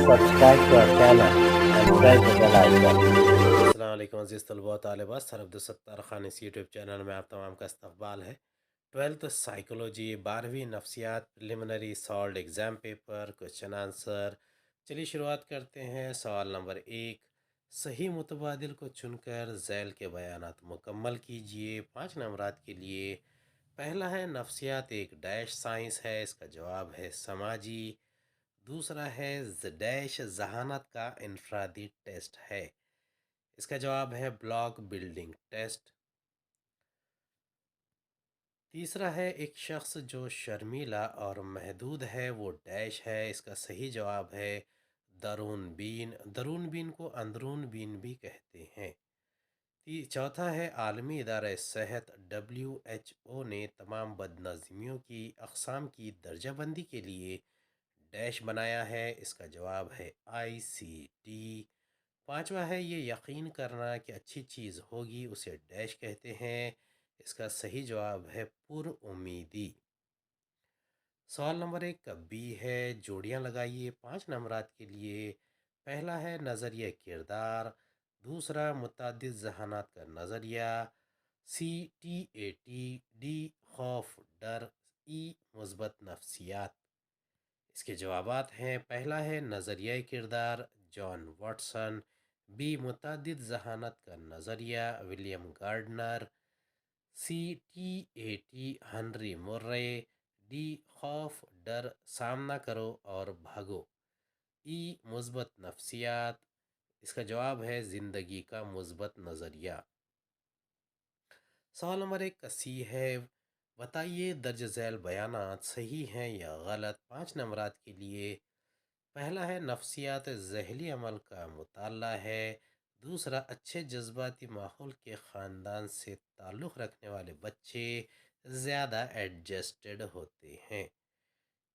subscribe to our channel and press the bell icon. السلام علیکم عزیز طلباء و طالبات، سر عبدالستار خان اس یوٹیوب چینل میں آپ تمام کا استقبال ہے۔ 12th سائیکولوجی 12ویں نفسیات preliminary solid exam paper question answer. چلیے شروعات کرتے ہیں۔ سوال نمبر 1، صحیح متبادل کو چن کر ذیل کے بیانات مکمل کیجئے۔ 5 نمبرات کے لیے پہلا ہے نفسیات ایک ڈیش سائنس ہے، اس کا جواب ہے سماجی۔ دوسرا ہے ڈیش ذہانت کا انفرادی ٹیسٹ ہے، اس کا جواب ہے بلاک بلڈنگ ٹیسٹ۔ تیسرا ہے ایک شخص جو شرمیلا اور محدود ہے وہ ڈیش ہے، اس کا صحیح جواب ہے درون بین۔ درون بین کو اندرون بین بھی کہتے ہیں۔ چوتھا ہے عالمی ادارہ صحت WHO نے تمام بد نظمیوں کی اقسام کی درجہ بندی کے لیے ڈیش بنایا ہے، اس کا جواب ہے ICD۔ پانچواں ہے یہ یقین کرنا کہ اچھی چیز ہوگی اسے ڈیش کہتے ہیں، اس کا صحیح جواب ہے پر امیدی۔ سوال نمبر 1 کا بی ہے، جوڑیاں لگائیے۔ 5 نمبرات کے لیے پہلا ہے نظریہ کردار، دوسرا متعدد ذہانات کا نظریہ، CTAT، ڈی خوف ڈر، مثبت نفسیات۔ اس کے جوابات ہیں، پہلا ہے نظریہ کردار جان واٹسن، بی متعدد ذہانت کا نظریہ William Gardner, CTAT Henry Murray, ڈی خوف ڈر سامنا کرو اور بھاگو، مثبت نفسیات۔ اس کا جواب ہے زندگی کا مثبت نظریہ۔ سوال نمبر 1 کا سی ہے، بتائیے درج ذیل بیانات صحیح ہیں یا غلط۔ 5 نمبرات کے لیے پہلا ہے نفسیات ذیلی عمل کا مطالعہ ہے، دوسرا اچھے جذباتی ماحول کے خاندان سے تعلق رکھنے والے بچے زیادہ ایڈجسٹڈ ہوتے ہیں،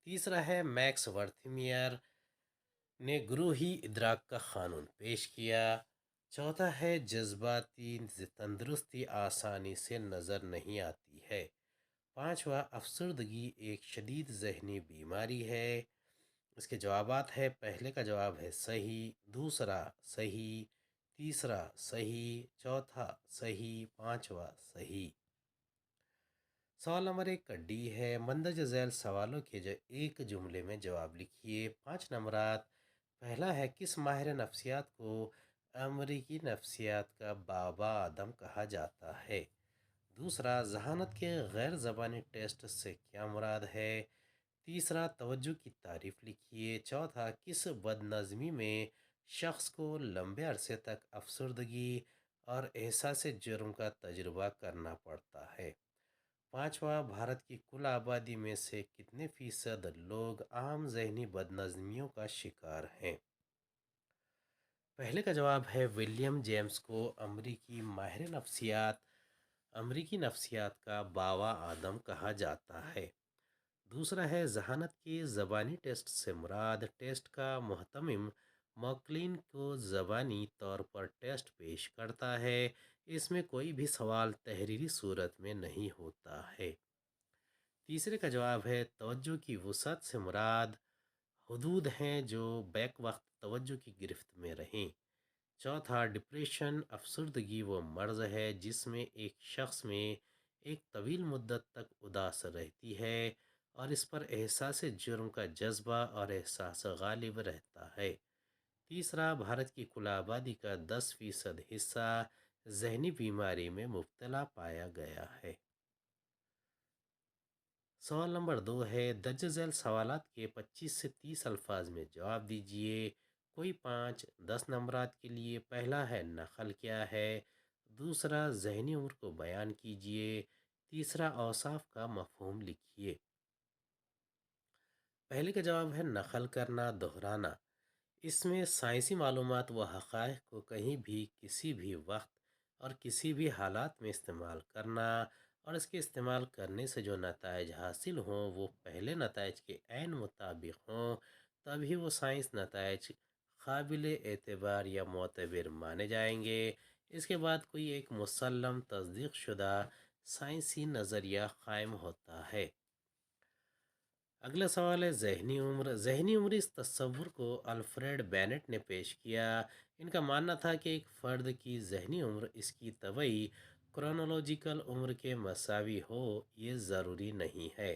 تیسرا ہے میکس ورتھمیئر نے گروہی ادراک کا قانون پیش کیا، چوتھا ہے جذباتی تندرستی آسانی سے نظر نہیں آتی ہے، پانچواں افسردگی ایک شدید ذہنی بیماری ہے۔ اس کے جوابات ہے، پہلے کا جواب ہے صحیح، دوسرا صحیح، تیسرا صحیح، چوتھا صحیح، پانچواں صحیح۔ سوال نمبر 1 کا ڈی ہے، مندرجہ ذیل سوالوں کے ایک جملے میں جواب لکھیے۔ 5 نمبرات، پہلا ہے کس ماہر نفسیات کو امریکی نفسیات کا بابا آدم کہا جاتا ہے، دوسرا ذہانت کے غیر زبانی ٹیسٹ سے کیا مراد ہے، تیسرا توجہ کی تعریف لکھیے، چوتھا کس بد نظمی میں شخص کو لمبے عرصے تک افسردگی اور احساس جرم کا تجربہ کرنا پڑتا ہے، پانچواں بھارت کی کل آبادی میں سے کتنے فیصد لوگ عام ذہنی بد نظمیوں کا شکار ہیں۔ پہلے کا جواب ہے ولیم جیمز کو امریکی نفسیات کا بابا آدم کہا جاتا ہے، دوسرا ہے ذہانت کے زبانی ٹیسٹ سے مراد ٹیسٹ کا مہتمم موکلین کو زبانی طور پر ٹیسٹ پیش کرتا ہے، اس میں کوئی بھی سوال تحریری صورت میں نہیں ہوتا ہے، تیسرے کا جواب ہے توجہ کی وسعت سے مراد حدود ہیں جو بیک وقت توجہ کی گرفت میں رہیں، چوتھا ڈپریشن افسردگی وہ مرض ہے جس میں ایک شخص میں ایک طویل مدت تک اداس رہتی ہے اور اس پر احساس جرم کا جذبہ اور احساس غالب رہتا ہے، تیسرا بھارت کی کل آبادی کا 10% حصہ ذہنی بیماری میں مبتلا پایا گیا ہے۔ سوال نمبر 2 ہے، درج ذیل سوالات کے 25 سے 30 الفاظ میں جواب دیجیے، کوئی 10 نمبرات کے لیے پہلا ہے نقل کیا ہے، دوسرا ذہنی عمر کو بیان کیجیے، تیسرا اوصاف کا مفہوم لکھیے۔ پہلے کا جواب ہے نقل کرنا، دہرانا، اس میں سائنسی معلومات و حقائق کو کہیں بھی کسی بھی وقت اور کسی بھی حالات میں استعمال کرنا اور اس کے استعمال کرنے سے جو نتائج حاصل ہوں وہ پہلے نتائج کے عین مطابق ہوں، تبھی وہ سائنس نتائج قابل اعتبار یا معتبر مانے جائیں گے، اس کے بعد کوئی ایک مسلم تصدیق شدہ سائنسی نظریہ قائم ہوتا ہے۔ اگلا سوال ہے ذہنی عمر. ذہنی عمر اس تصور کو الفریڈ بینٹ نے پیش کیا. ان کا ماننا تھا کہ ایک فرد کی ذہنی عمر اس کی طبعی کرونالوجیکل عمر کے مساوی ہو یہ ضروری نہیں ہے.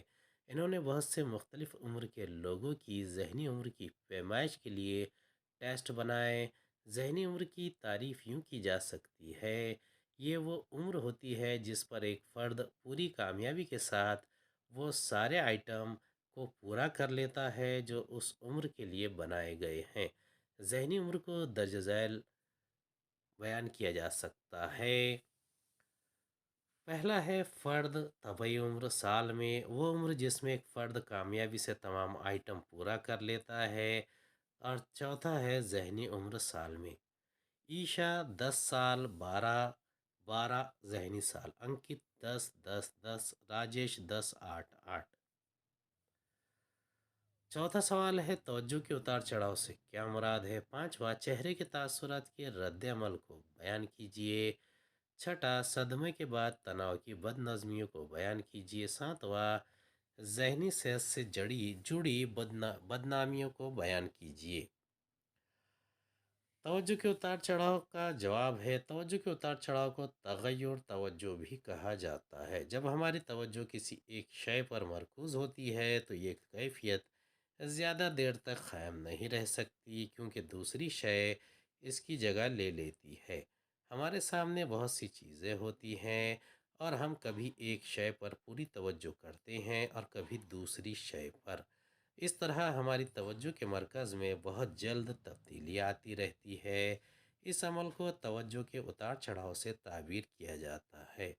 انہوں نے بہت سے مختلف عمر کے لوگوں کی ذہنی عمر کی پیمائش کے لیے ٹیسٹ بنائے. ذہنی عمر کی تعریف یوں کی جا سکتی ہے: یہ وہ عمر ہوتی ہے جس پر ایک فرد پوری کامیابی کے ساتھ وہ سارے آئٹم کو پورا کر لیتا ہے جو اس عمر کے لیے بنائے گئے ہیں. ذہنی عمر کو درج ذیل بیان کیا جا سکتا ہے. پہلا ہے فرد طبعی عمر. سال میں وہ عمر جس میں ایک فرد کامیابی سے تمام آئٹم پورا کر لیتا ہے. اور چوتھا ہے ذہنی عمر سال میں. عیشا 10 سال، 12 ذہنی سال. انکت 10 10 10، راجیش 10 8 8. چوتھا سوال ہے توجہ کے اتار چڑھاؤ سے کیا مراد ہے. پانچواں چہرے کے تاثرات کے رد عمل کو بیان کیجیے. چھٹا صدمے کے بعد تناؤ کی بد نظمیوں کو بیان کیجیے. ساتواں ذہنی صحت سے جڑی بدنامیوں کو بیان کیجیے. توجہ کے اتار چڑھاؤ کا جواب ہے: توجہ کے اتار چڑھاؤ کو تغیر توجہ بھی کہا جاتا ہے. جب ہماری توجہ کسی ایک شے پر مرکوز ہوتی ہے تو یہ کیفیت زیادہ دیر تک قائم نہیں رہ سکتی کیونکہ دوسری شے اس کی جگہ لے لیتی ہے. ہمارے سامنے بہت سی چیزیں ہوتی ہیں اور ہم کبھی ایک شے پر پوری توجہ کرتے ہیں اور کبھی دوسری شے پر. اس طرح ہماری توجہ کے مرکز میں بہت جلد تبدیلی آتی رہتی ہے. اس عمل کو توجہ کے اتار چڑھاؤ سے تعبیر کیا جاتا ہے.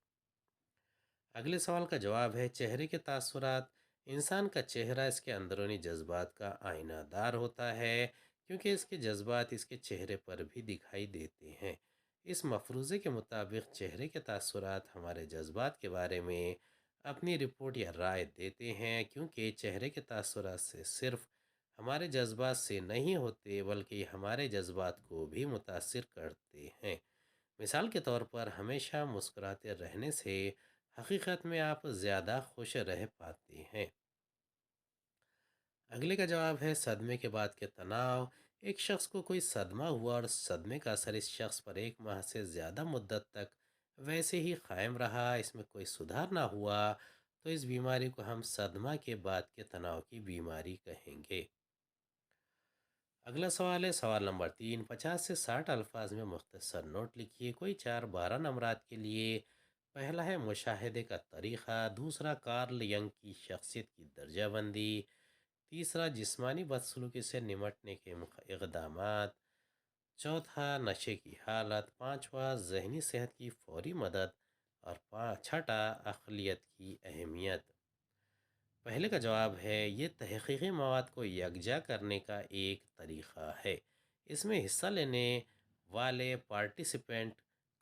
اگلے سوال کا جواب ہے: چہرے کے تاثرات. انسان کا چہرہ اس کے اندرونی جذبات کا آئینہ دار ہوتا ہے کیونکہ اس کے جذبات اس کے چہرے پر بھی دکھائی دیتے ہیں. اس مفروضے کے مطابق چہرے کے تاثرات ہمارے جذبات کے بارے میں اپنی رپورٹ یا رائے دیتے ہیں کیونکہ چہرے کے تاثرات سے صرف ہمارے جذبات سے نہیں ہوتے بلکہ یہ ہمارے جذبات کو بھی متاثر کرتے ہیں. مثال کے طور پر ہمیشہ مسکراتے رہنے سے حقیقت میں آپ زیادہ خوش رہ پاتے ہیں. اگلے کا جواب ہے صدمے کے بعد کے تناؤ. ایک شخص کو کوئی صدمہ ہوا اور صدمے کا اثر اس شخص پر 1 ماہ سے زیادہ مدت تک ویسے ہی قائم رہا، اس میں کوئی سدھار نہ ہوا، تو اس بیماری کو ہم صدمہ کے بعد کے تناؤ کی بیماری کہیں گے. اگلا سوال ہے سوال نمبر 3. 50 سے 60 الفاظ میں مختصر نوٹ لکھیے. کوئی 12 نمبرات کے لیے. پہلا ہے مشاہدے کا طریقہ. دوسرا کارل ینگ کی شخصیت کی درجہ بندی. تیسرا جسمانی بدسلوکی سے نمٹنے کے اقدامات. چوتھا نشے کی حالت. پانچواں ذہنی صحت کی فوری مدد. اور چھٹا اقلیت کی اہمیت. پہلے کا جواب ہے یہ تحقیقی مواد کو یکجا کرنے کا ایک طریقہ ہے. اس میں حصہ لینے والے پارٹیسپینٹ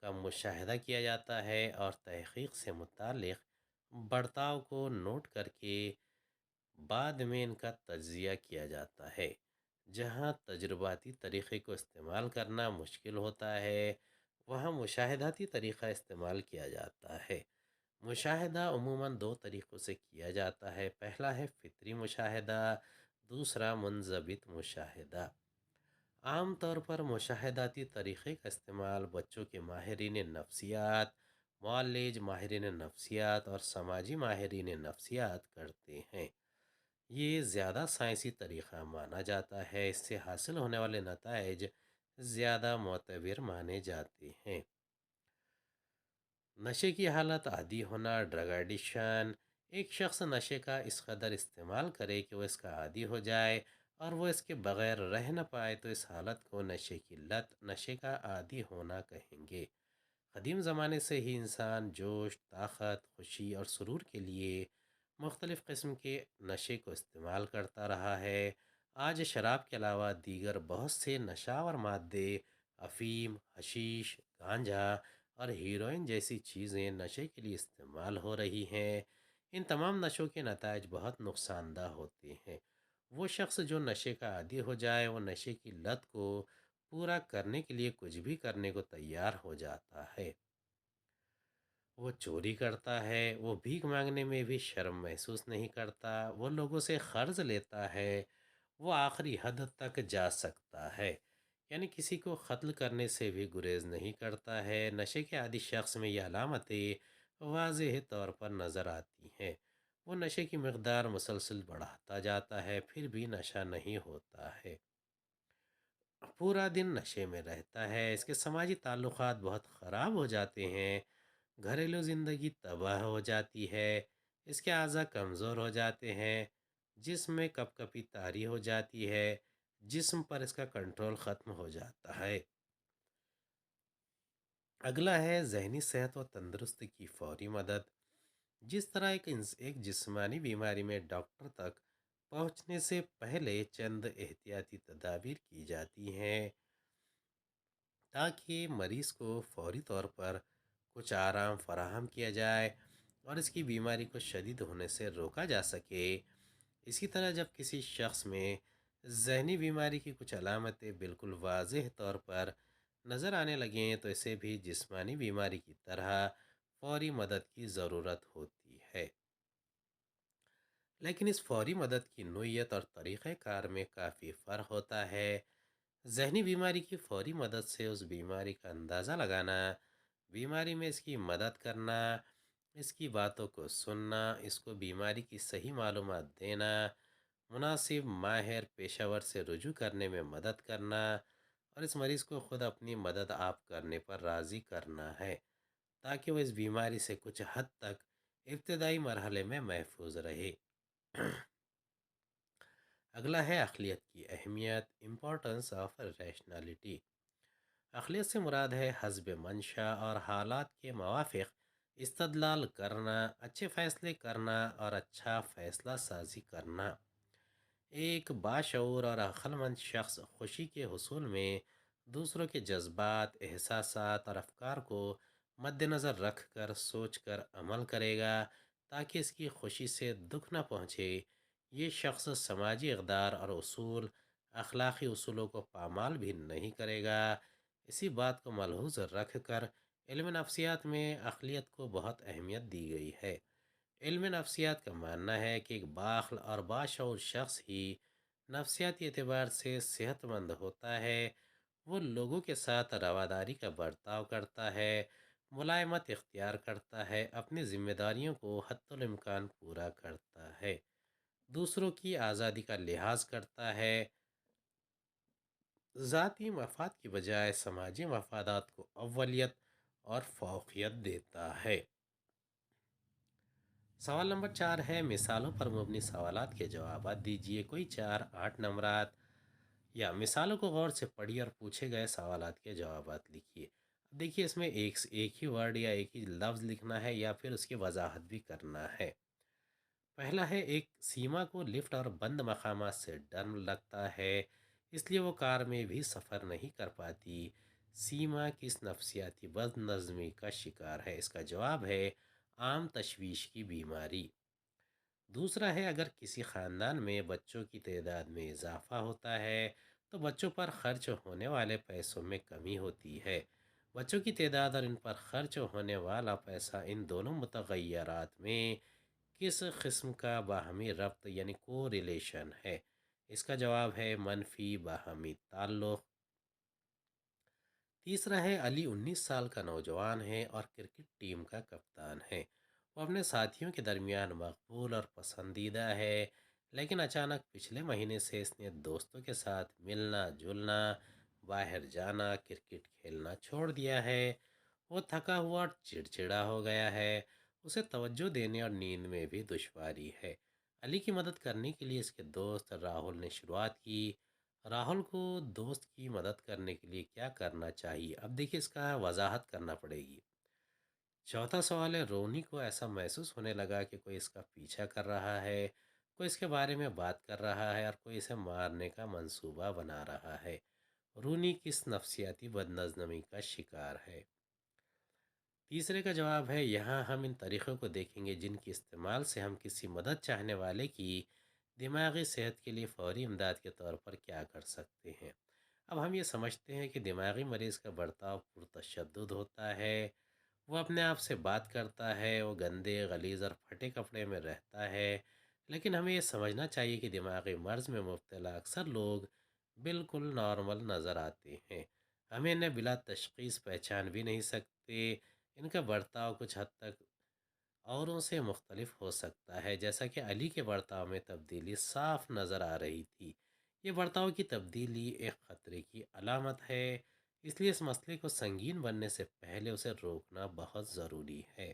کا مشاہدہ کیا جاتا ہے اور تحقیق سے متعلق برتاؤ کو نوٹ کر کے بعد میں ان کا تجزیہ کیا جاتا ہے. جہاں تجرباتی طریقے کو استعمال کرنا مشکل ہوتا ہے وہاں مشاہداتی طریقہ استعمال کیا جاتا ہے. مشاہدہ عموماً 2 طریقوں سے کیا جاتا ہے. پہلا ہے فطری مشاہدہ، دوسرا منضبط مشاہدہ. عام طور پر مشاہداتی طریقے کا استعمال بچوں کے ماہرین نفسیات، معالج ماہرین نفسیات اور سماجی ماہرین نفسیات کرتے ہیں. یہ زیادہ سائنسی طریقہ مانا جاتا ہے. اس سے حاصل ہونے والے نتائج زیادہ معتبر مانے جاتے ہیں. نشے کی حالت عادی ہونا، ڈرگ ایڈکشن. ایک شخص نشے کا اس قدر استعمال کرے کہ وہ اس کا عادی ہو جائے اور وہ اس کے بغیر رہ نہ پائے تو اس حالت کو نشے کی لت، نشے کا عادی ہونا کہیں گے. قدیم زمانے سے ہی انسان جوش، طاقت، خوشی اور سرور کے لیے مختلف قسم کے نشے کو استعمال کرتا رہا ہے. آج شراب کے علاوہ دیگر بہت سے نشاور مادے، افیم، حشیش، گانجا اور ہیروئن جیسی چیزیں نشے کے لیے استعمال ہو رہی ہیں. ان تمام نشوں کے نتائج بہت نقصان دہ ہوتے ہیں. وہ شخص جو نشے کا عادی ہو جائے وہ نشے کی لت کو پورا کرنے کے لیے کچھ بھی کرنے کو تیار ہو جاتا ہے. وہ چوری کرتا ہے، وہ بھیک مانگنے میں بھی شرم محسوس نہیں کرتا، وہ لوگوں سے قرض لیتا ہے، وہ آخری حد تک جا سکتا ہے، یعنی کسی کو قتل کرنے سے بھی گریز نہیں کرتا ہے۔ نشے کے عادی شخص میں یہ علامتیں واضح طور پر نظر آتی ہیں۔ وہ نشے کی مقدار مسلسل بڑھاتا جاتا ہے، پھر بھی نشہ نہیں ہوتا ہے، پورا دن نشے میں رہتا ہے، اس کے سماجی تعلقات بہت خراب ہو جاتے ہیں، گھریلو زندگی تباہ ہو جاتی ہے، اس کے اعضاء کمزور ہو جاتے ہیں، جسم میں کپ کپی طاری ہو جاتی ہے، جسم پر اس کا کنٹرول ختم ہو جاتا ہے۔ اگلا ہے ذہنی صحت و تندرستی کی فوری مدد۔ جس طرح ایک جسمانی بیماری میں ڈاکٹر تک پہنچنے سے پہلے چند احتیاطی تدابیر کی جاتی ہیں تاکہ مریض کو فوری طور پر کچھ آرام فراہم کیا جائے اور اس کی بیماری کو شدید ہونے سے روکا جا سکے، اسی طرح جب کسی شخص میں ذہنی بیماری کی کچھ علامتیں بالکل واضح طور پر نظر آنے لگیں تو اسے بھی جسمانی بیماری کی طرح فوری مدد کی ضرورت ہوتی ہے۔ لیکن اس فوری مدد کی نوعیت اور طریقہ کار میں کافی فرق ہوتا ہے۔ ذہنی بیماری کی فوری مدد سے اس بیماری کا اندازہ لگانا، بیماری میں اس کی مدد کرنا، اس کی باتوں کو سننا، اس کو بیماری کی صحیح معلومات دینا، مناسب ماہر پیشہ ور سے رجوع کرنے میں مدد کرنا اور اس مریض کو خود اپنی مدد آپ کرنے پر راضی کرنا ہے تاکہ وہ اس بیماری سے کچھ حد تک ابتدائی مرحلے میں محفوظ رہے۔ اگلا ہے اقلیت کی اہمیت، امپورٹنس آف ریشنالٹی۔ اقلیت سے مراد ہے حسب منشا اور حالات کے موافق استدلال کرنا، اچھے فیصلے کرنا اور اچھا فیصلہ سازی کرنا۔ ایک باشعور اور عقل مند شخص خوشی کے حصول میں دوسروں کے جذبات، احساسات اور افکار کو مد نظر رکھ کر سوچ کر عمل کرے گا تاکہ اس کی خوشی سے دکھ نہ پہنچے۔ یہ شخص سماجی اقدار اور اخلاقی اصولوں کو پامال بھی نہیں کرے گا۔ اسی بات کو ملحوظ رکھ کر علم نفسیات میں اقلیت کو بہت اہمیت دی گئی ہے۔ علم نفسیات کا ماننا ہے کہ ایک باعقل اور باشعور شخص ہی نفسیاتی اعتبار سے صحت مند ہوتا ہے۔ وہ لوگوں کے ساتھ رواداری کا برتاؤ کرتا ہے، ملائمت اختیار کرتا ہے، اپنی ذمہ داریوں کو حتی الامکان پورا کرتا ہے، دوسروں کی آزادی کا لحاظ کرتا ہے، ذاتی مفاد کی بجائے سماجی مفادات کو اولیت اور فوقیت دیتا ہے۔ سوال نمبر 4 ہے مثالوں پر مبنی سوالات کے جوابات دیجیے۔ کوئی 4-8 نمبرات یا مثالوں کو غور سے پڑھیے اور پوچھے گئے سوالات کے جوابات لکھیے۔ اب دیکھیے اس میں ایک ہی ورڈ یا ایک ہی لفظ لکھنا ہے یا پھر اس کی وضاحت بھی کرنا ہے۔ پہلا ہے ایک سیما کو لفٹ اور بند مقامات سے ڈر لگتا ہے، اس لیے وہ کار میں بھی سفر نہیں کر پاتی۔ سیما کس نفسیاتی بد نظمی کا شکار ہے؟ اس کا جواب ہے عام تشویش کی بیماری۔ دوسرا ہے اگر کسی خاندان میں بچوں کی تعداد میں اضافہ ہوتا ہے تو بچوں پر خرچ ہونے والے پیسوں میں کمی ہوتی ہے۔ بچوں کی تعداد اور ان پر خرچ ہونے والا پیسہ، ان دونوں متغیرات میں کس قسم کا باہمی ربط یعنی کو ریلیشن ہے؟ اس کا جواب ہے منفی باہمی تعلق۔ تیسرا ہے علی 19 سال کا نوجوان ہے اور کرکٹ ٹیم کا کپتان ہے۔ وہ اپنے ساتھیوں کے درمیان مقبول اور پسندیدہ ہے، لیکن اچانک پچھلے مہینے سے اس نے دوستوں کے ساتھ ملنا جلنا، باہر جانا، کرکٹ کھیلنا چھوڑ دیا ہے۔ وہ تھکا ہوا اور چڑچڑا ہو گیا ہے، اسے توجہ دینے اور نیند میں بھی دشواری ہے۔ علی کی مدد کرنے کے لیے اس کے دوست راہل نے شروعات کی۔ راہل کو دوست کی مدد کرنے کے لیے کیا کرنا چاہیے؟ اب دیکھیے اس کا وضاحت کرنا پڑے گی۔ چوتھا سوال ہے رونی کو ایسا محسوس ہونے لگا کہ کوئی اس کا پیچھا کر رہا ہے، کوئی اس کے بارے میں بات کر رہا ہے اور کوئی اسے مارنے کا منصوبہ بنا رہا ہے۔ رونی کس نفسیاتی بدنظمی کا شکار ہے؟ تیسرے کا جواب ہے یہاں ہم ان طریقوں کو دیکھیں گے جن کے استعمال سے ہم کسی مدد چاہنے والے کی دماغی صحت کے لیے فوری امداد کے طور پر کیا کر سکتے ہیں۔ اب ہم یہ سمجھتے ہیں کہ دماغی مریض کا برتاؤ پرتشدد ہوتا ہے، وہ اپنے آپ سے بات کرتا ہے، وہ گندے، غلیظ اور پھٹے کپڑے میں رہتا ہے، لیکن ہمیں یہ سمجھنا چاہیے کہ دماغی مرض میں مبتلا اکثر لوگ بالکل نارمل نظر آتے ہیں۔ ہمیں انہیں بلا تشخیص پہچان بھی نہیں سکتے۔ ان کا برتاؤ کچھ حد تک اوروں سے مختلف ہو سکتا ہے، جیسا کہ علی کے برتاؤ میں تبدیلی صاف نظر آ رہی تھی۔ یہ برتاؤ کی تبدیلی ایک خطرے کی علامت ہے، اس لیے اس مسئلے کو سنگین بننے سے پہلے اسے روکنا بہت ضروری ہے۔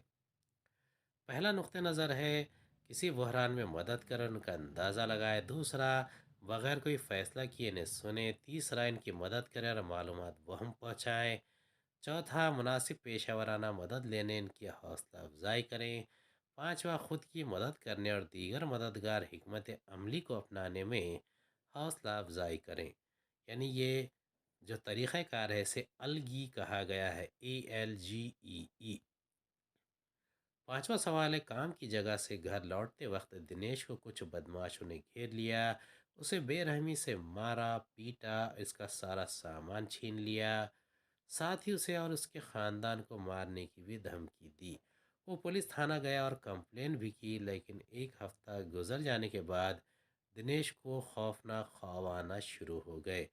پہلا نقطہ نظر ہے کسی بحران میں مدد کر ان کا اندازہ لگائے۔ دوسرا، بغیر کوئی فیصلہ کیے انہیں سنیں۔ تیسرا، ان کی مدد کریں اور معلومات وہم پہنچائیں۔ چوتھا، مناسب پیشہ ورانہ مدد لینے ان کی حوصلہ افزائی کریں۔ پانچواں، خود کی مدد کرنے اور دیگر مددگار حکمت عملی کو اپنانے میں حوصلہ افزائی کریں۔ یعنی یہ جو طریقہ کار ہے اسے الگی کہا گیا ہے، ALGEE۔ پانچواں سوال ہے، کام کی جگہ سے گھر لوٹتے وقت دنیش کو کچھ بدماشوں نے گھیر لیا، اسے بے رحمی سے مارا پیٹا، اس کا سارا سامان چھین لیا، ساتھ ہی اسے اور اس کے خاندان کو مارنے کی بھی دھمکی دی۔ وہ پولیس تھانہ گیا اور کمپلین بھی کی، لیکن ایک ہفتہ گزر جانے کے بعد دنیش کو خوفناک خواب آنا شروع ہو گئے۔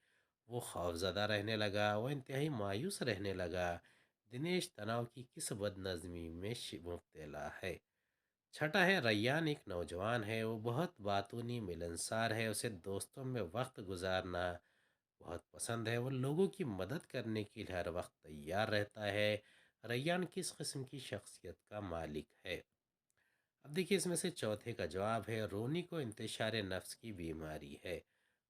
وہ خوفزدہ رہنے لگا، وہ انتہائی مایوس رہنے لگا۔ دنیش تناؤ کی کس بد نظمی میں مبتلا ہے؟ چھٹا ہے، ریان ایک نوجوان ہے، وہ بہت باتونی ملنسار ہے، اسے دوستوں میں وقت گزارنا بہت پسند ہے، وہ لوگوں کی مدد کرنے کے لیے ہر وقت تیار رہتا ہے۔ ریان کس قسم کی شخصیت کا مالک ہے؟ اب دیکھیے اس میں سے چوتھے کا جواب ہے، رونی کو انتشار نفس کی بیماری ہے۔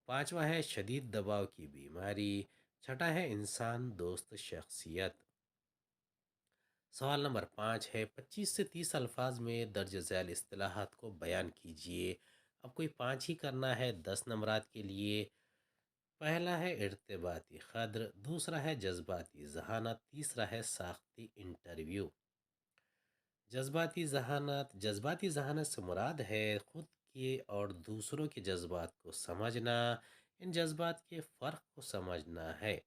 پانچواں ہے، شدید دباؤ کی بیماری۔ چھٹا ہے، انسان دوست شخصیت۔ سوال نمبر 5 ہے، 25 سے 30 الفاظ میں درج ذیل اصطلاحات کو بیان کیجیے۔ اب کوئی 5 ہی کرنا ہے 10 نمبرات کے لیے۔ پہلا ہے ارتباطی قدر، دوسرا ہے جذباتی ذہانت، تیسرا ہے ساختی انٹرویو۔ جذباتی ذہانت سے مراد ہے خود کے اور دوسروں کے جذبات کو سمجھنا، ان جذبات کے فرق کو سمجھنا ہے۔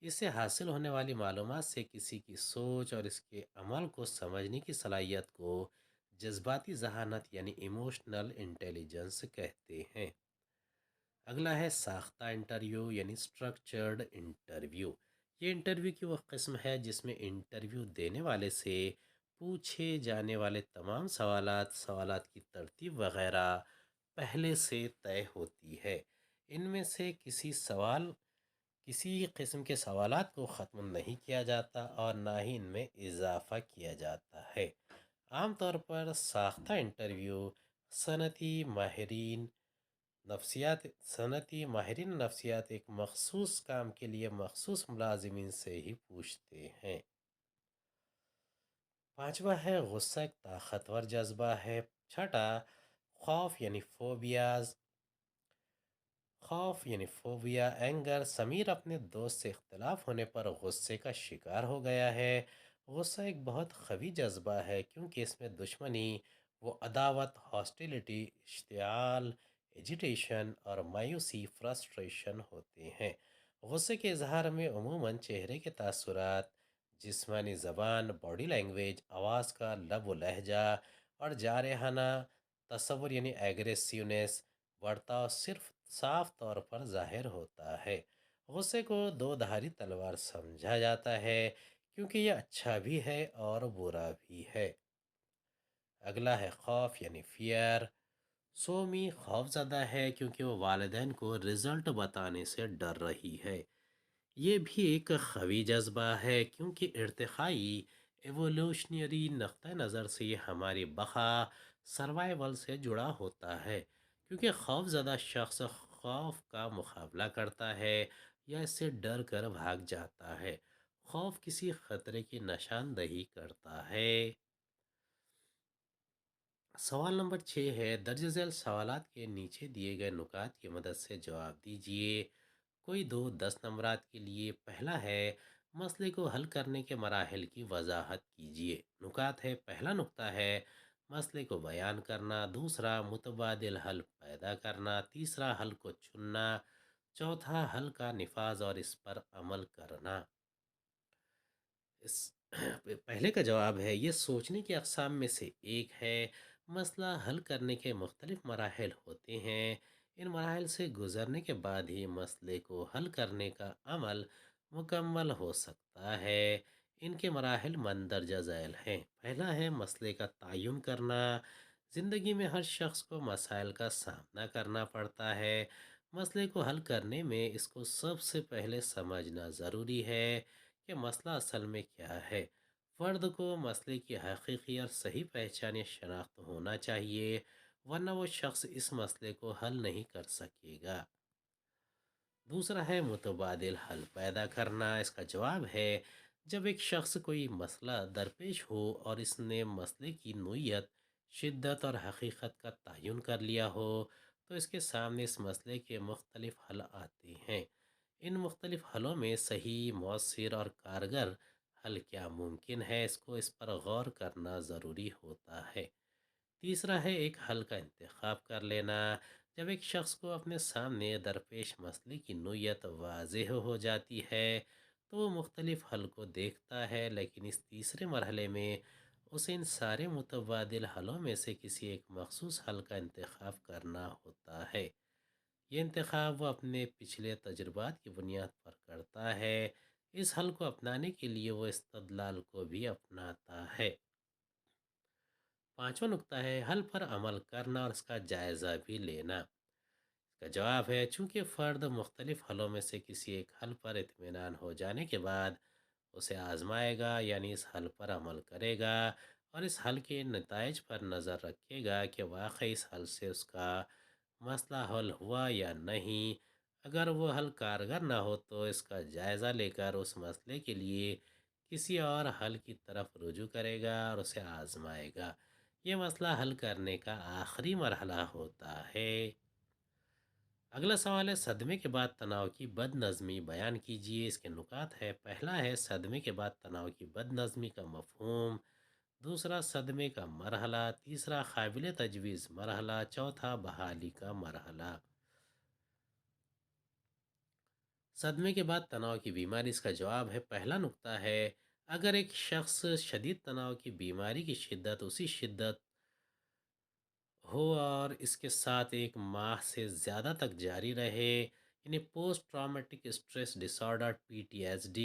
اس سے حاصل ہونے والی معلومات سے کسی کی سوچ اور اس کے عمل کو سمجھنے کی صلاحیت کو جذباتی ذہانت یعنی ایموشنل انٹیلیجنس کہتے ہیں۔ اگلا ہے ساختہ انٹرویو یعنی سٹرکچرڈ انٹرویو۔ یہ انٹرویو کی وہ قسم ہے جس میں انٹرویو دینے والے سے پوچھے جانے والے تمام سوالات کی ترتیب وغیرہ پہلے سے طے ہوتی ہے۔ ان میں سے کسی قسم کے سوالات کو ختم نہیں کیا جاتا اور نہ ہی ان میں اضافہ کیا جاتا ہے۔ عام طور پر ساختہ انٹرویو صنعتی ماہرین نفسیات ایک مخصوص کام کے لیے مخصوص ملازمین سے ہی پوچھتے ہیں۔ پانچواں ہے غصہ ایک طاقتور جذبہ ہے۔ چھٹا، خوف یعنی فوبیا اینگر۔ سمیر اپنے دوست سے اختلاف ہونے پر غصے کا شکار ہو گیا ہے۔ غصہ ایک بہت قوی جذبہ ہے کیونکہ اس میں دشمنی، وہ عداوت، ہاسٹیلٹی، اشتعال، ایجیٹیشن اور مایوسی، فرسٹریشن ہوتے ہیں۔ غصے کے اظہار میں عموماً چہرے کے تاثرات، جسمانی زبان، باڈی لینگویج، آواز کا لب و لہجہ اور جارحانہ تصور یعنی ایگریسیونیس برتاؤ صرف صاف طور پر ظاہر ہوتا ہے۔ غصے کو دو دھاری تلوار سمجھا جاتا ہے کیونکہ یہ اچھا بھی ہے اور برا بھی ہے۔ اگلا ہے خوف یعنی فیئر۔ سومی خوف زدہ ہے کیونکہ وہ والدین کو رزلٹ بتانے سے ڈر رہی ہے۔ یہ بھی ایک قوی جذبہ ہے کیونکہ ارتقائی ایوولوشنری نقطہ نظر سے یہ ہماری بقا، سروائیول سے جڑا ہوتا ہے، کیونکہ خوف زدہ شخص خوف کا مقابلہ کرتا ہے یا اس سے ڈر کر بھاگ جاتا ہے۔ خوف کسی خطرے کی نشاندہی کرتا ہے۔ سوال نمبر 6 ہے، درج ذیل سوالات کے نیچے دیے گئے نکات کی مدد سے جواب دیجیے۔ کوئی 10 نمبرات کے لیے۔ پہلا ہے، مسئلے کو حل کرنے کے مراحل کی وضاحت کیجیے۔ نکات ہے، پہلا نکتہ ہے مسئلے کو بیان کرنا، دوسرا متبادل حل پیدا کرنا، تیسرا حل کو چننا، چوتھا حل کا نفاذ اور اس پر عمل کرنا۔ پہلے کا جواب ہے یہ سوچنے کی اقسام میں سے ایک ہے۔ مسئلہ حل کرنے کے مختلف مراحل ہوتے ہیں۔ ان مراحل سے گزرنے کے بعد ہی مسئلے کو حل کرنے کا عمل مکمل ہو سکتا ہے۔ ان کے مراحل مندرجہ ذیل ہیں۔ پہلا ہے مسئلے کا تعین کرنا۔ زندگی میں ہر شخص کو مسائل کا سامنا کرنا پڑتا ہے۔ مسئلے کو حل کرنے میں اس کو سب سے پہلے سمجھنا ضروری ہے کہ مسئلہ اصل میں کیا ہے۔ فرد کو مسئلے کی حقیقی اور صحیح پہچان یا شناخت ہونا چاہیے، ورنہ وہ شخص اس مسئلے کو حل نہیں کر سکے گا۔ دوسرا ہے متبادل حل پیدا کرنا۔ اس کا جواب ہے جب ایک شخص کوئی مسئلہ درپیش ہو اور اس نے مسئلے کی نوعیت، شدت اور حقیقت کا تعین کر لیا ہو تو اس کے سامنے اس مسئلے کے مختلف حل آتے ہیں۔ ان مختلف حلوں میں صحیح، مؤثر اور کارگر حل کیا ممکن ہے، اس پر غور کرنا ضروری ہوتا ہے۔ تیسرا ہے ایک حل کا انتخاب کر لینا۔ جب ایک شخص کو اپنے سامنے درپیش مسئلے کی نوعیت واضح ہو جاتی ہے تو وہ مختلف حل کو دیکھتا ہے، لیکن اس تیسرے مرحلے میں اسے ان سارے متبادل حلوں میں سے کسی ایک مخصوص حل کا انتخاب کرنا ہوتا ہے۔ یہ انتخاب وہ اپنے پچھلے تجربات کی بنیاد پر کرتا ہے۔ اس حل کو اپنانے کے لیے وہ استدلال کو بھی اپناتا ہے۔ پانچواں نقطہ ہے حل پر عمل کرنا اور اس کا جائزہ بھی لینا۔ اس کا جواب ہے چونکہ فرد مختلف حلوں میں سے کسی ایک حل پر اطمینان ہو جانے کے بعد اسے آزمائے گا، یعنی اس حل پر عمل کرے گا اور اس حل کے نتائج پر نظر رکھے گا کہ واقعی اس حل سے اس کا مسئلہ حل ہوا یا نہیں۔ اگر وہ حل کارگر نہ ہو تو اس کا جائزہ لے کر اس مسئلے کے لیے کسی اور حل کی طرف رجوع کرے گا اور اسے آزمائے گا۔ یہ مسئلہ حل کرنے کا آخری مرحلہ ہوتا ہے۔ اگلا سوال ہے صدمے کے بعد تناؤ کی بد نظمی بیان کیجیے۔ اس کے نکات ہے، پہلا ہے صدمے کے بعد تناؤ کی بد نظمی کا مفہوم، دوسرا صدمے کا مرحلہ، تیسرا قابل تجویز مرحلہ، چوتھا بحالی کا مرحلہ۔ صدمے کے بعد تناؤ کی بیماری۔ اس کا جواب ہے پہلا نقطہ ہے اگر ایک شخص شدید تناؤ کی بیماری کی شدت اسی شدت ہو اور اس کے ساتھ ایک ماہ سے زیادہ تک جاری رہے، یعنی post traumatic stress dis order PTSD،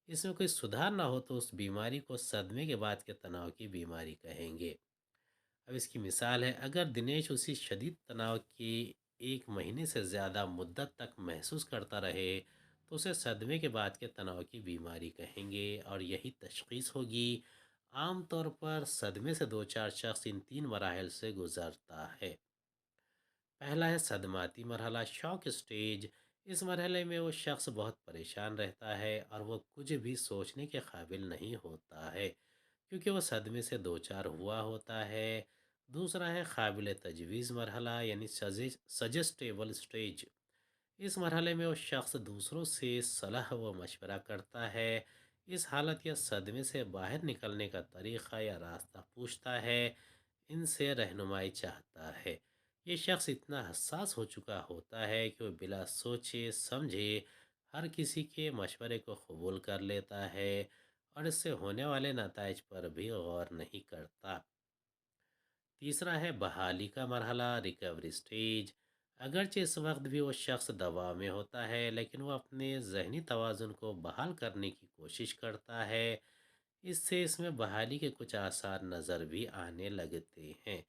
اس میں کوئی سدھار نہ ہو تو اس بیماری کو صدمے کے بعد کے تناؤ کی بیماری کہیں گے۔ اب اس کی مثال ہے اگر دنیش اسی شدید تناؤ کی 1 مہینے سے زیادہ مدت تک محسوس کرتا رہے تو اسے صدمے کے بعد کے تناؤ کی بیماری کہیں گے اور یہی تشخیص ہوگی۔ عام طور پر صدمے سے 2-4 شخص ان 3 مراحل سے گزرتا ہے۔ پہلا ہے صدماتی مرحلہ، شاک سٹیج۔ اس مرحلے میں وہ شخص بہت پریشان رہتا ہے اور وہ کچھ بھی سوچنے کے قابل نہیں ہوتا ہے کیونکہ وہ صدمے سے دوچار ہوا ہوتا ہے۔ دوسرا ہے قابل تجویز مرحلہ یعنی سجسٹیبل سٹیج۔ اس مرحلے میں وہ شخص دوسروں سے صلاح و مشورہ کرتا ہے، اس حالت یا صدمے سے باہر نکلنے کا طریقہ یا راستہ پوچھتا ہے، ان سے رہنمائی چاہتا ہے۔ یہ شخص اتنا حساس ہو چکا ہوتا ہے کہ وہ بلا سوچے سمجھے ہر کسی کے مشورے کو قبول کر لیتا ہے اور اس سے ہونے والے نتائج پر بھی غور نہیں کرتا۔ تیسرا ہے بحالی کا مرحلہ، ریکوری سٹیج۔ اگرچہ اس وقت بھی وہ شخص دباؤ میں ہوتا ہے لیکن وہ اپنے ذہنی توازن کو بحال کرنے کی کوشش کرتا ہے، اس میں بحالی کے کچھ آثار نظر بھی آنے لگتے ہیں۔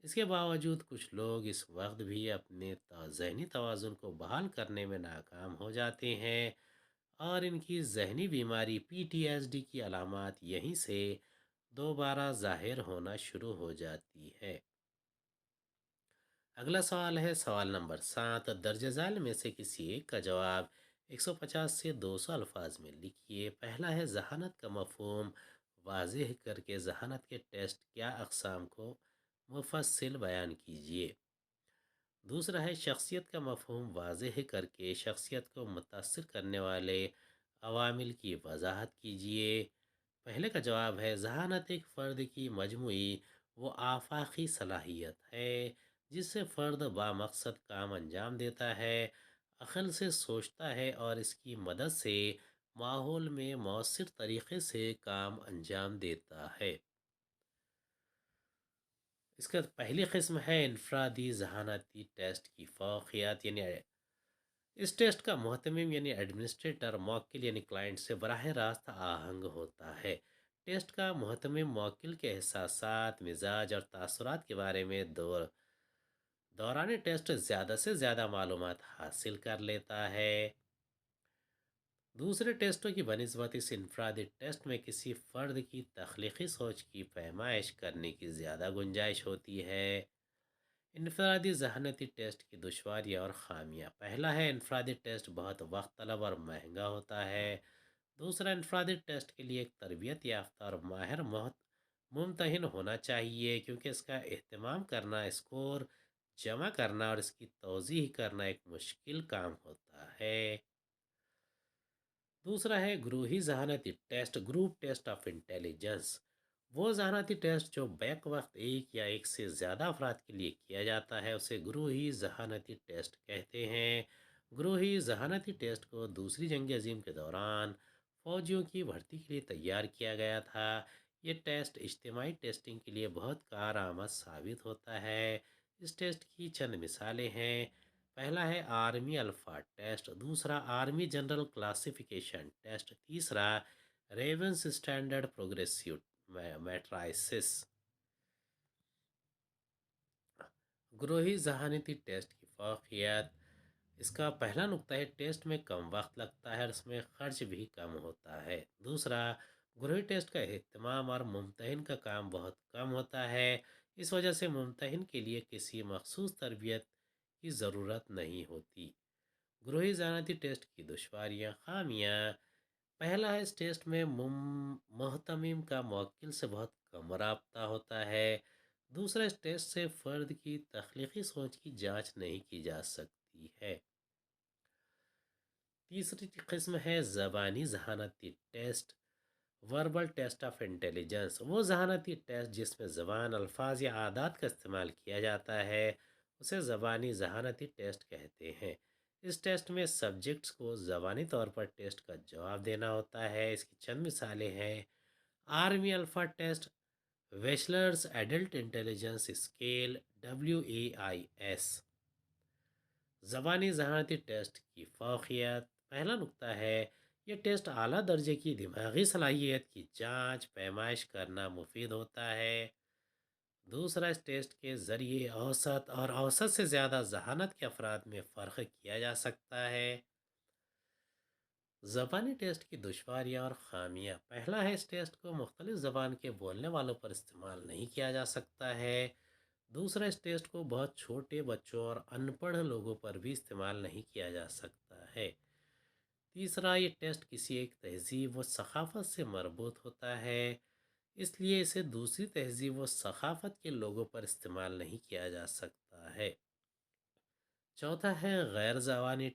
اس کے باوجود کچھ لوگ اس وقت بھی اپنے ذہنی توازن کو بحال کرنے میں ناکام ہو جاتے ہیں اور ان کی ذہنی بیماری PTSD کی علامات یہیں سے دوبارہ ظاہر ہونا شروع ہو جاتی ہے۔ اگلا سوال ہے سوال نمبر 7، درج ذیل میں سے کسی ایک کا جواب 150 سے 200 الفاظ میں لکھیے۔ پہلا ہے ذہانت کا مفہوم واضح کر کے ذہانت کے ٹیسٹ کیا اقسام کو مفصل بیان کیجیے۔ دوسرا ہے شخصیت کا مفہوم واضح کر کے شخصیت کو متاثر کرنے والے عوامل کی وضاحت کیجیے۔ پہلے کا جواب ہے ذہانت ایک فرد کی مجموعی و آفاقی صلاحیت ہے جس سے فرد بامقصد کام انجام دیتا ہے، عقل سے سوچتا ہے اور اس کی مدد سے ماحول میں مؤثر طریقے سے کام انجام دیتا ہے۔ اس کا پہلی قسم ہے انفرادی ذہانتی ٹیسٹ کی فوقیات، یعنی اس ٹیسٹ کا محتمم یعنی ایڈمنسٹریٹر موکل یعنی کلائنٹ سے براہ راست آہنگ ہوتا ہے۔ ٹیسٹ کا محتمم موکل کے احساسات، مزاج اور تاثرات کے بارے میں دوران ٹیسٹ زیادہ سے زیادہ معلومات حاصل کر لیتا ہے۔ دوسرے ٹیسٹوں کی بنسبت اس انفرادی ٹیسٹ میں کسی فرد کی تخلیقی سوچ کی پیمائش کرنے کی زیادہ گنجائش ہوتی ہے۔ انفرادی ذہانتی ٹیسٹ کی دشواریاں اور خامیاں۔ پہلا ہے، انفرادی ٹیسٹ بہت وقت طلب اور مہنگا ہوتا ہے۔ دوسرا، انفرادی ٹیسٹ کے لیے ایک تربیت یافتہ اور ماہر ممتحن ہونا چاہیے، کیونکہ اس کا اہتمام کرنا، اسکور جمع کرنا اور اس کی توضیح کرنا ایک مشکل کام ہوتا ہے۔ دوسرا ہے گروہی ذہانتی test, group test of intelligence. وہ ذہانتی ٹیسٹ جو بیک وقت ایک یا ایک سے زیادہ افراد کے لیے کیا جاتا ہے اسے گروہی ذہانتی ٹیسٹ کہتے ہیں۔ گروہی ذہانتی ٹیسٹ کو دوسری جنگ عظیم کے دوران فوجیوں کی بھرتی کے لیے تیار کیا گیا تھا۔ یہ ٹیسٹ اجتماعی ٹیسٹنگ کے لیے بہت کارآمد ثابت ہوتا ہے۔ اس ٹیسٹ کی چند مثالیں ہیں۔ پہلا ہے آرمی الفا ٹیسٹ، دوسرا آرمی جنرل کلاسیفیکیشن ٹیسٹ، تیسرا ریونس اسٹینڈرڈ پروگریسیو میٹرائسس۔ گروہی ذہانتی ٹیسٹ کی فوقیات۔ اس کا پہلا نقطہ ہے، ٹیسٹ میں کم وقت لگتا ہے اور اس میں خرچ بھی کم ہوتا ہے۔ دوسرا، گروہی ٹیسٹ کا اہتمام اور ممتحن کا کام بہت کم ہوتا ہے۔ اس وجہ سے ممتحن کے لیے کسی مخصوص تربیت کی ضرورت نہیں ہوتی۔ گروہی ذہانتی ٹیسٹ کی دشواریاں، خامیاں۔ پہلا ہے، اس ٹیسٹ میں محتمم کا موکل سے بہت کم رابطہ ہوتا ہے۔ دوسرا، اس ٹیسٹ سے فرد کی تخلیقی سوچ کی جانچ نہیں کی جا سکتی ہے۔ تیسری قسم ہے زبانی ذہانتی test, verbal test of intelligence. وہ ذہانتی ٹیسٹ جس میں زبان، الفاظ یا عادات کا استعمال کیا جاتا ہے اسے زبانی ذہانتی ٹیسٹ کہتے ہیں۔ اس ٹیسٹ میں سبجیکٹس کو زبانی طور پر ٹیسٹ کا جواب دینا ہوتا ہے۔ اس کی چند مثالیں ہیں: army alpha test, Wechsler's adult intelligence scale WAIS۔ زبانی ذہانتی ٹیسٹ کی فوقیات۔ پہلا نقطہ ہے، یہ ٹیسٹ اعلیٰ درجے کی دماغی صلاحیت کی جانچ پیمائش کرنا مفید ہوتا ہے۔ دوسرا، اس ٹیسٹ کے ذریعے اوسط اور اوسط سے زیادہ ذہانت کے افراد میں فرق کیا جا سکتا ہے۔ زبانی ٹیسٹ کی دشواریاں اور خامیاں۔ پہلا ہے، اس ٹیسٹ کو مختلف زبان کے بولنے والوں پر استعمال نہیں کیا جا سکتا ہے۔ دوسرا، اس ٹیسٹ کو بہت چھوٹے بچوں اور ان پڑھ لوگوں پر بھی استعمال نہیں کیا جا سکتا ہے۔ تیسرا، یہ ٹیسٹ کسی ایک تہذیب و ثقافت سے مربوط ہوتا ہے، اس لیے اسے دوسری تہذیب و ثقافت کے لوگوں پر استعمال نہیں کیا جا سکتا ہے۔ چوتھا ہے غیر زبانی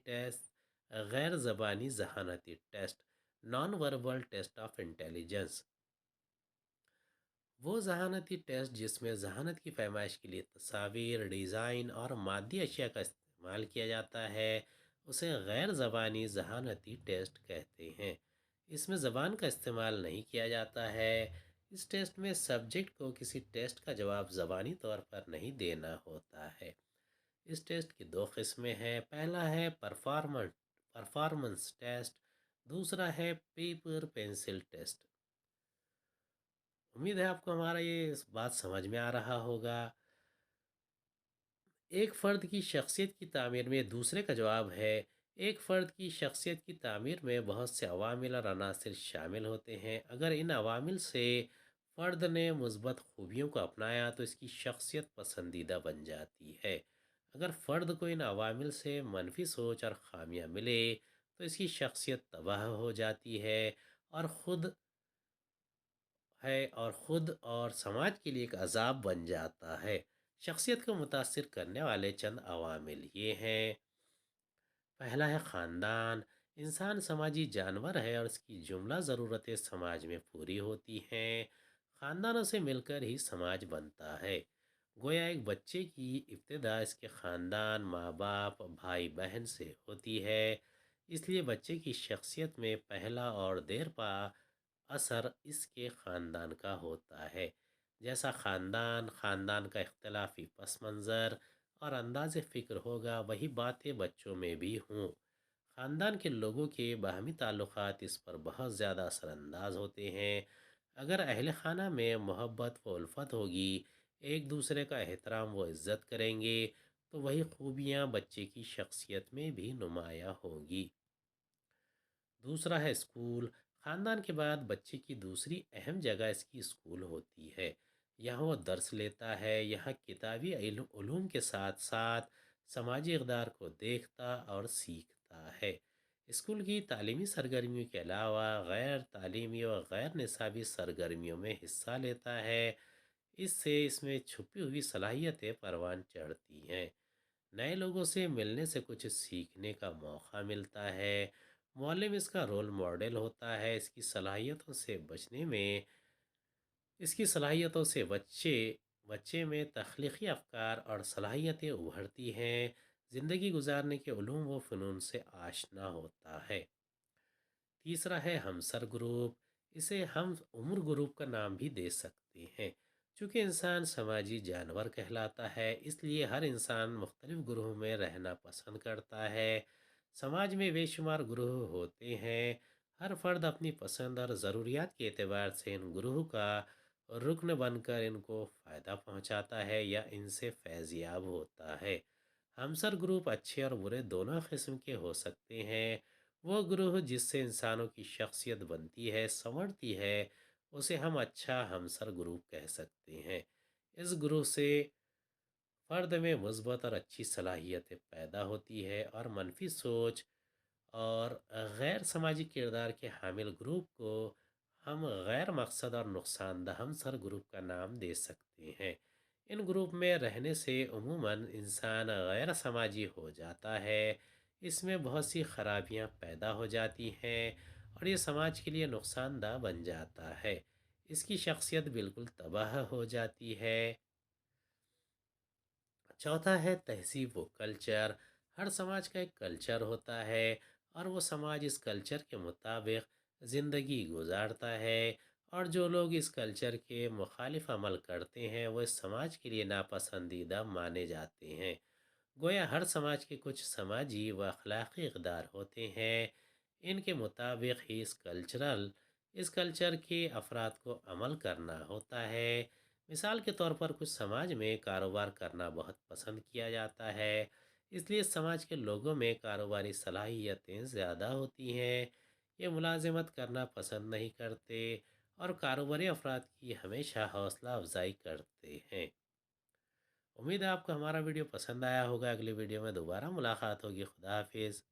ذہانتی test, non verbal test of intelligence. وہ ذہانتی ٹیسٹ جس میں ذہانت کی پیمائش کے لیے تصاویر، ڈیزائن اور مادی اشیاء کا استعمال کیا جاتا ہے اسے غیر زبانی ذہانتی ٹیسٹ کہتے ہیں۔ اس میں زبان کا استعمال نہیں کیا جاتا ہے۔ اس ٹیسٹ میں سبجیکٹ کو کسی ٹیسٹ کا جواب زبانی طور پر نہیں دینا ہوتا ہے۔ اس ٹیسٹ کی دو قسمیں ہیں۔ پہلا ہے پرفارمنس ٹیسٹ، دوسرا ہے پیپر پینسل ٹیسٹ۔ امید ہے آپ کو ہمارا یہ بات سمجھ میں آ رہا ہوگا۔ ایک فرد کی شخصیت کی تعمیر میں دوسرے کا جواب ہے۔ ایک فرد کی شخصیت کی تعمیر میں بہت سے عوامل اور عناصر شامل ہوتے ہیں۔ اگر ان عوامل سے فرد نے مثبت خوبیوں کو اپنایا تو اس کی شخصیت پسندیدہ بن جاتی ہے۔ اگر فرد کو ان عوامل سے منفی سوچ اور خامیاں ملے تو اس کی شخصیت تباہ ہو جاتی ہے اور خود اور سماج کے لیے ایک عذاب بن جاتا ہے۔ شخصیت کو متاثر کرنے والے چند عوامل یہ ہیں۔ پہلا ہے خاندان۔ انسان سماجی جانور ہے اور اس کی جملہ ضرورتیں سماج میں پوری ہوتی ہیں۔ خاندانوں سے مل کر ہی سماج بنتا ہے۔ گویا ایک بچے کی ابتدا اس کے خاندان، ماں باپ، بھائی بہن سے ہوتی ہے۔ اس لیے بچے کی شخصیت میں پہلا اور دیر پا اثر اس کے خاندان کا ہوتا ہے۔ جیسا خاندان کا اختلافی پس منظر اور انداز فکر ہوگا، وہی باتیں بچوں میں بھی ہوں۔ خاندان کے لوگوں کے باہمی تعلقات اس پر بہت زیادہ اثر انداز ہوتے ہیں۔ اگر اہل خانہ میں محبت و الفت ہوگی، ایک دوسرے کا احترام و عزت کریں گے، تو وہی خوبیاں بچے کی شخصیت میں بھی نمایاں ہوں گی۔ دوسرا ہے اسکول۔ خاندان کے بعد بچے کی دوسری اہم جگہ اس کی اسکول ہوتی ہے۔ یہاں وہ درس لیتا ہے، یہاں کتابی علوم کے ساتھ ساتھ سماجی اقدار کو دیکھتا اور سیکھتا ہے۔ اسکول کی تعلیمی سرگرمیوں کے علاوہ غیر تعلیمی و غیر نصابی سرگرمیوں میں حصہ لیتا ہے۔ اس میں چھپی ہوئی صلاحیتیں پروان چڑھتی ہیں۔ نئے لوگوں سے ملنے سے کچھ سیکھنے کا موقع ملتا ہے۔ معلم اس کا رول ماڈل ہوتا ہے۔ اس کی صلاحیتوں سے بچے میں تخلیقی افکار اور صلاحیتیں ابھرتی ہیں۔ زندگی گزارنے کے علوم و فنون سے آشنا ہوتا ہے۔ تیسرا ہے ہمسر گروپ۔ اسے ہم عمر گروپ کا نام بھی دے سکتے ہیں۔ چونکہ انسان سماجی جانور کہلاتا ہے، اس لیے ہر انسان مختلف گروہ میں رہنا پسند کرتا ہے۔ سماج میں بے شمار گروہ ہوتے ہیں۔ ہر فرد اپنی پسند اور ضروریات کے اعتبار سے ان گروہ کا رکن بن کر ان کو فائدہ پہنچاتا ہے یا ان سے فیض یاب ہوتا ہے۔ ہمسر گروپ اچھے اور برے دونوں قسم کے ہو سکتے ہیں۔ وہ گروہ جس سے انسانوں کی شخصیت بنتی ہے، سنورتی ہے، اسے ہم اچھا ہمسر گروپ کہہ سکتے ہیں۔ اس گروہ سے فرد میں مثبت اور اچھی صلاحیتیں پیدا ہوتی ہے اور منفی سوچ اور غیر سماجی کردار کے حامل گروپ کو ہم غیر مقصد اور نقصان دہ ہمسر گروپ کا نام دے سکتے ہیں۔ ان گروپ میں رہنے سے عموماً انسان غیر سماجی ہو جاتا ہے۔ اس میں بہت سی خرابیاں پیدا ہو جاتی ہیں اور یہ سماج کے لیے نقصان دہ بن جاتا ہے۔ اس کی شخصیت بالکل تباہ ہو جاتی ہے۔ چوتھا ہے تہذیب و کلچر۔ ہر سماج کا ایک کلچر ہوتا ہے اور وہ سماج اس کلچر کے مطابق زندگی گزارتا ہے، اور جو لوگ اس کلچر کے مخالف عمل کرتے ہیں وہ اس سماج کے لیے ناپسندیدہ مانے جاتے ہیں۔ گویا ہر سماج کے کچھ سماجی و اخلاقی اقدار ہوتے ہیں۔ ان کے مطابق ہی اس کلچر کے افراد کو عمل کرنا ہوتا ہے۔ مثال کے طور پر کچھ سماج میں کاروبار کرنا بہت پسند کیا جاتا ہے، اس لیے سماج کے لوگوں میں کاروباری صلاحیتیں زیادہ ہوتی ہیں۔ یہ ملازمت کرنا پسند نہیں کرتے اور کاروباری افراد کی ہمیشہ حوصلہ افزائی کرتے ہیں۔ امید ہے آپ کو ہمارا ویڈیو پسند آیا ہوگا۔ اگلی ویڈیو میں دوبارہ ملاقات ہوگی۔ خدا حافظ۔